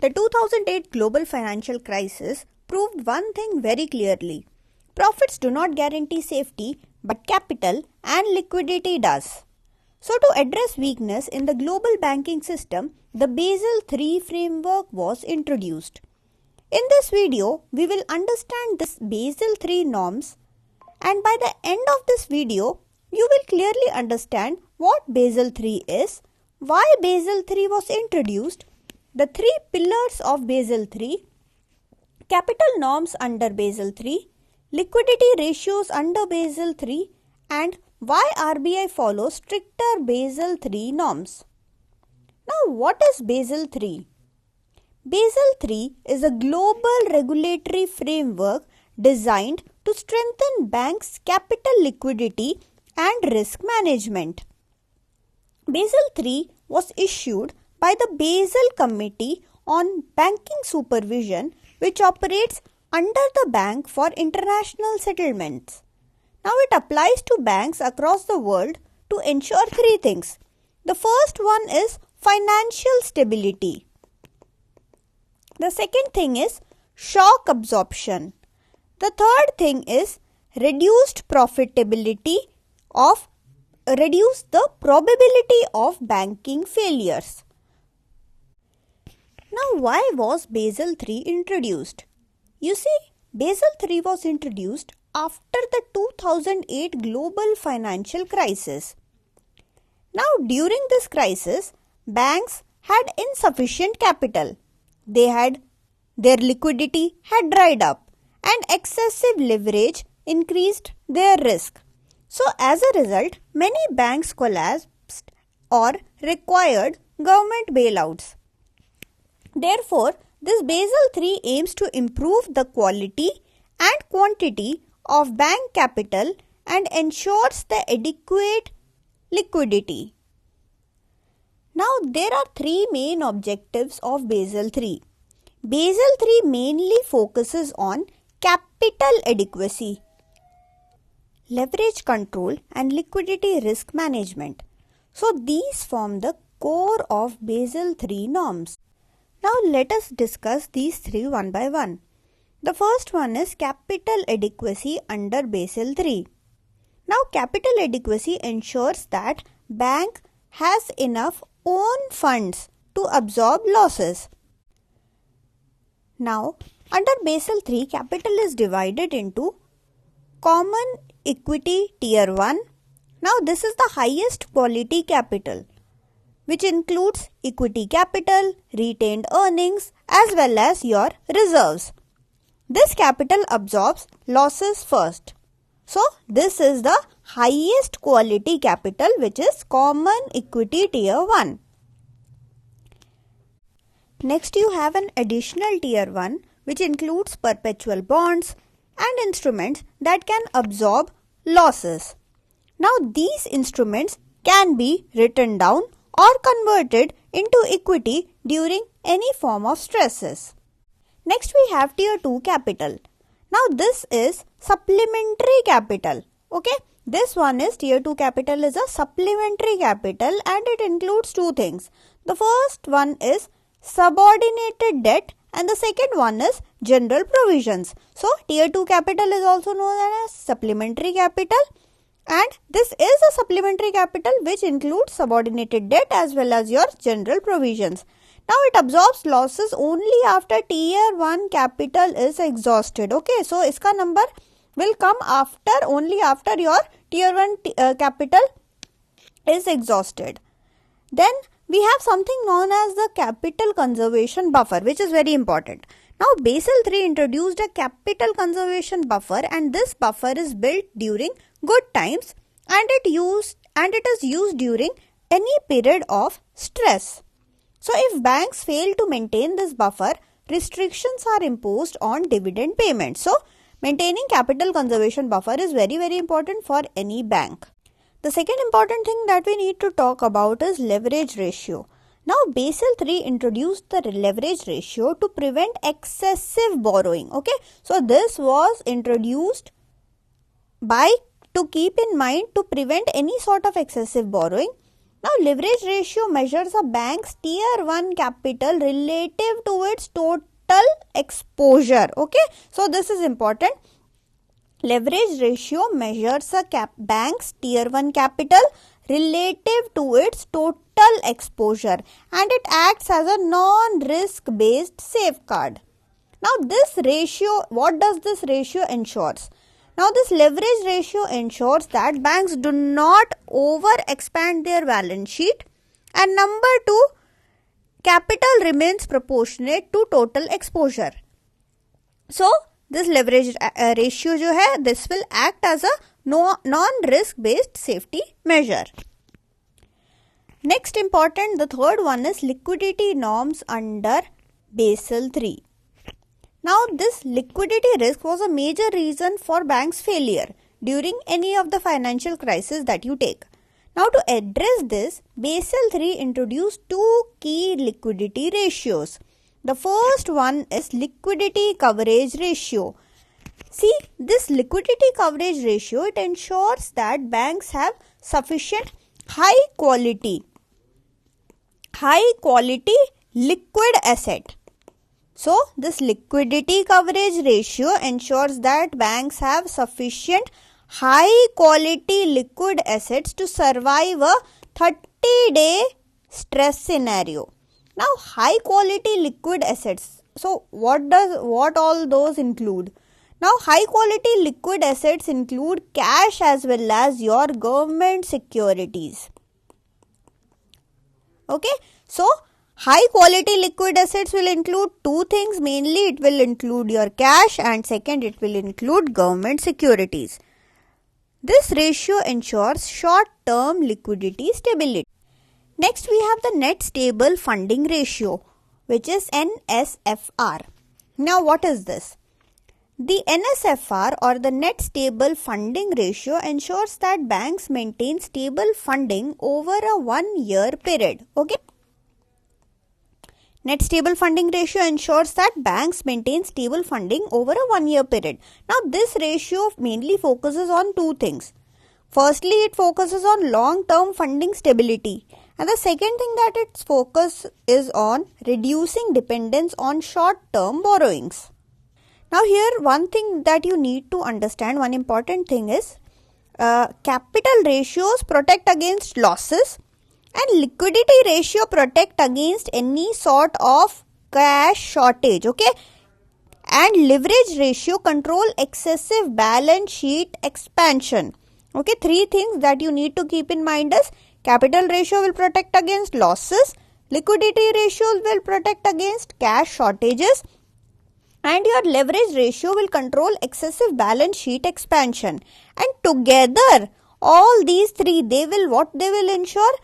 The 2008 global financial crisis proved one thing very clearly. Profits do not guarantee safety, but capital and liquidity does. So to address weakness in the global banking system, the Basel III framework was introduced. In this video, we will understand this Basel III norms, and by the end of this video, you will clearly understand what Basel III is, why Basel III was introduced, the three pillars of Basel III, capital norms under Basel III, liquidity ratios under Basel III, and why RBI follows stricter Basel III norms. Now, what is Basel III? Basel III is a global regulatory framework designed to strengthen banks' capital liquidity and risk management. Basel III was issued by the Basel Committee on Banking Supervision, which operates under the Bank for International Settlements. Now it applies to banks across the world to ensure three things. The first one is financial stability. The second thing is shock absorption. The third thing is reduce the probability of banking failures. Now, why was Basel III introduced? You see, Basel III was introduced after the 2008 global financial crisis. Now, during this crisis, banks had insufficient capital. Their liquidity had dried up and excessive leverage increased their risk. So, as a result, many banks collapsed or required government bailouts. Therefore, this Basel III aims to improve the quality and quantity of bank capital and ensures the adequate liquidity. Now, there are three main objectives of Basel III. Basel III mainly focuses on capital adequacy, leverage control, and liquidity risk management. So, these form the core of Basel III norms. Now, let us discuss these three one by one. The first one is capital adequacy under Basel III. Now, capital adequacy ensures that bank has enough own funds to absorb losses. Now, under Basel III, capital is divided into common equity tier 1. Now, this is the highest quality capital, which includes equity capital, retained earnings, as well as your reserves. This capital absorbs losses first. So, this is the highest quality capital, which is common equity tier 1. Next, you have an additional tier 1, which includes perpetual bonds and instruments that can absorb losses. Now, these instruments can be written down or converted into equity during any form of stresses. Next, we have tier 2 capital. Now, this is supplementary capital. Okay, this one is tier 2 capital is a supplementary capital and it includes two things. The first one is subordinated debt and the second one is general provisions. So, tier 2 capital is also known as supplementary capital. And this is a supplementary capital which includes subordinated debt as well as your general provisions. Now, it absorbs losses only after tier 1 capital is exhausted. Okay, so iska number will come only after your tier 1 capital is exhausted. Then we have something known as the capital conservation buffer, which is very important. Now, Basel III introduced a capital conservation buffer and this buffer is built during good times and it is used during any period of stress. So, if banks fail to maintain this buffer, restrictions are imposed on dividend payments. So, maintaining capital conservation buffer is very, very important for any bank. The second important thing that we need to talk about is leverage ratio. Now, Basel III introduced the leverage ratio to prevent excessive borrowing. Okay, so this was introduced to keep in mind to prevent any sort of excessive borrowing. Now, leverage ratio measures a bank's tier 1 capital relative to its total exposure. Okay, so this is important. Leverage ratio measures a bank's tier 1 capital relative to its total exposure, and it acts as a non-risk based safeguard. Now, this ratio, what does this ratio ensures? Now, this leverage ratio ensures that banks do not over expand their balance sheet, and number 2, capital remains proportionate to total exposure. So, this leverage ratio जो है, this will act as a non-risk based safety measure. Next important, the third one is liquidity norms under Basel III. Now, this liquidity risk was a major reason for banks' failure during any of the financial crises that you take. Now, to address this, Basel III introduced two key liquidity ratios. The first one is liquidity coverage ratio. See, this liquidity coverage ratio, it ensures that banks have sufficient high quality liquid asset. So, this liquidity coverage ratio ensures that banks have sufficient high quality liquid assets to survive a 30-day stress scenario. Now, high quality liquid assets. So, what all those include? Now, high quality liquid assets include cash as well as your government securities. Okay, so high quality liquid assets will include two things. Mainly, it will include your cash, and second, it will include government securities. This ratio ensures short-term liquidity stability. Next, we have the net stable funding ratio, which is NSFR. Now, what is this? The NSFR, or the net stable funding ratio, ensures that banks maintain stable funding over a 1-year period. Okay. Net stable funding ratio ensures that banks maintain stable funding over a 1-year period. Now, this ratio mainly focuses on two things. Firstly, it focuses on long-term funding stability. And the second thing that its focus is on reducing dependence on short-term borrowings. Now, here one thing that you need to understand, one important thing is capital ratios protect against losses, and liquidity ratio protect against any sort of cash shortage. Okay, and leverage ratio control excessive balance sheet expansion. Okay, three things that you need to keep in mind is capital ratio will protect against losses, liquidity ratio will protect against cash shortages, and your leverage ratio will control excessive balance sheet expansion. And together, all these three, they will ensure?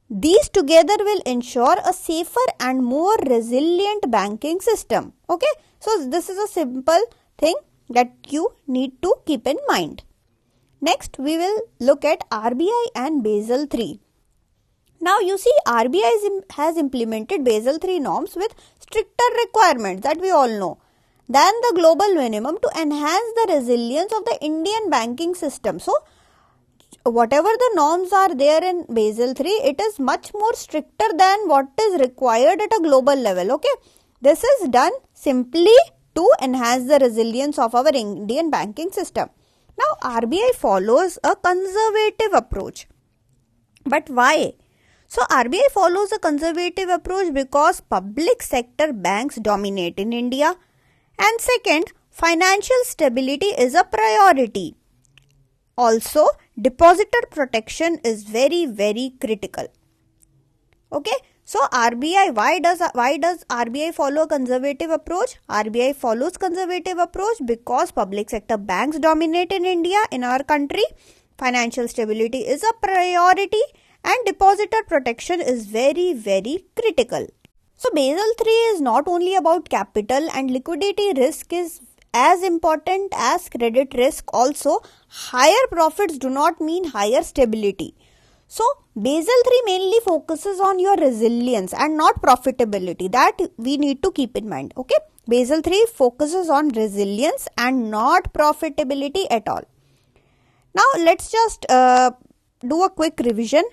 These together will ensure a safer and more resilient banking system. Okay, so this is a simple thing that you need to keep in mind. Next, we will look at RBI and Basel III. Now, you see, RBI has implemented Basel III norms with stricter requirements that we all know than the global minimum to enhance the resilience of the Indian banking system. So, whatever the norms are there in Basel III, it is much more stricter than what is required at a global level. Okay, this is done simply to enhance the resilience of our Indian banking system. Now, RBI follows a conservative approach. But why? So, RBI follows a conservative approach because public sector banks dominate in India. And second, financial stability is a priority. Also, depositor protection is very, very critical. Okay, so RBI, why does RBI follow a conservative approach? RBI follows conservative approach because public sector banks dominate in India, in our country. Financial stability is a priority and depositor protection is very, very critical. So, Basel III is not only about capital, and liquidity risk is as important as credit risk also. Higher profits do not mean higher stability. So, Basel III mainly focuses on your resilience and not profitability. That we need to keep in mind. Okay, Basel III focuses on resilience and not profitability at all. Now, let's just do a quick revision.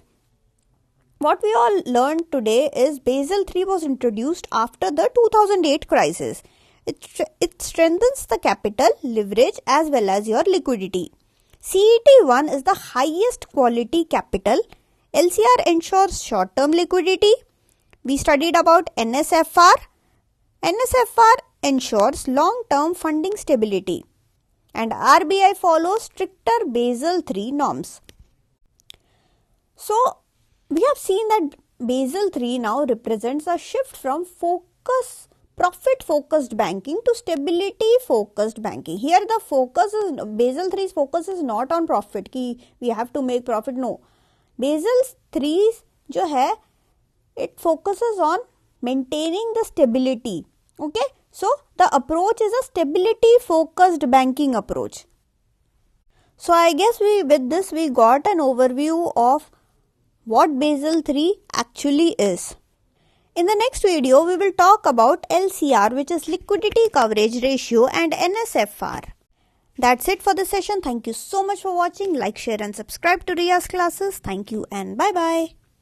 what we all learned today is Basel III was introduced after the 2008 crisis. It strengthens the capital, leverage as well as your liquidity. CET1 is the highest quality capital. LCR ensures short-term liquidity. We studied about NSFR. NSFR ensures long-term funding stability. And RBI follows stricter Basel III norms. So, we have seen that Basel III now represents a shift from profit-focused banking to stability-focused banking. Here the focus is, Basel III's focus is not on profit, कि we have to make profit, no. Basel III जो है, it focuses on maintaining the stability. Okay, so the approach is a stability-focused banking approach. So I guess with this we got an overview of what Basel III actually is. In the next video, we will talk about LCR, which is liquidity coverage ratio, and NSFR. That's it for this session. Thank you so much for watching. Like, share and subscribe to Riya's classes. Thank you and bye-bye.